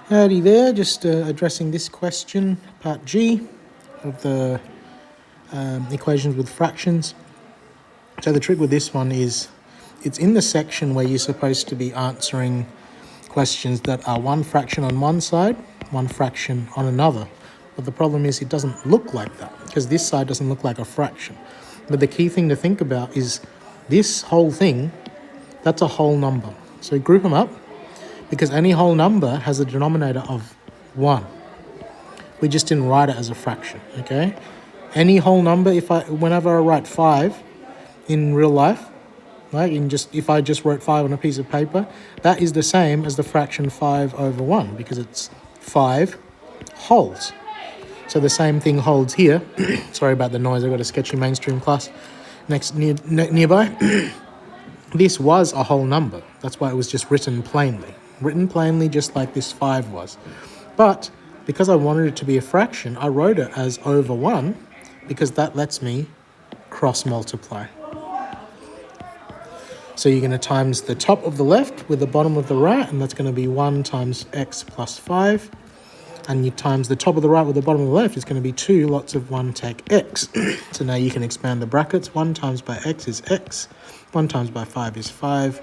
Alrighty there, just addressing this question, part G of the equations with fractions. So the trick with this one is it's in the section where you're supposed to be answering questions that are one fraction on one side, one fraction on another. But the problem is it doesn't look like that because this side doesn't look like a fraction. But the key thing to think about is this whole thing, that's a whole number. So group them up because any whole number has a denominator of 1. We just didn't write it as a fraction, okay? Any whole number, whenever I write 5 in real life, right, if I just wrote 5 on a piece of paper, that is the same as the fraction 5 over 1 because it's 5 wholes. So the same thing holds here. Sorry about the noise, I've got a sketchy mainstream class nearby. This was a whole number. That's why it was just written plainly. Written plainly just like this 5 was. But because I wanted it to be a fraction, I wrote it as over 1 because that lets me cross multiply. So you're going to times the top of the left with the bottom of the right, and that's going to be 1 times x plus 5. And you times the top of the right with the bottom of the left is going to be 2 lots of 1 take x. So now you can expand the brackets. 1 times by x is x. 1 times by 5 is 5.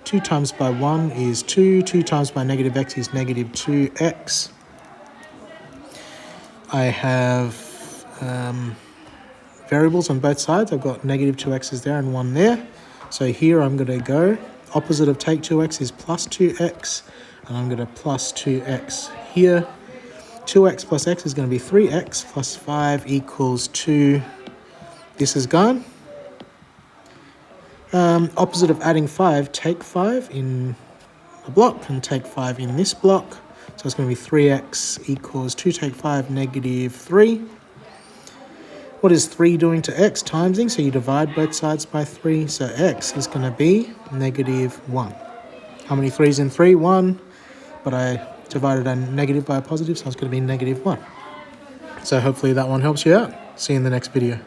2 times by 1 is 2. 2 times by negative x is negative 2x. I have variables on both sides. I've got negative 2x's there and 1 there. So here I'm going to go, opposite of take 2x is plus 2x. And I'm going to plus 2x here. 2x plus x is going to be 3x plus 5 equals 2. This is gone. Opposite of adding 5, take 5 in a block and take 5 in this block. So it's going to be 3x equals 2 take 5 negative 3. What is 3 doing to x? Timesing, so you divide both sides by 3. So x is going to be negative 1. How many 3's in 3? 1. But I divided a negative by a positive, so it's going to be negative 1. So hopefully that one helps you out. See you in the next video.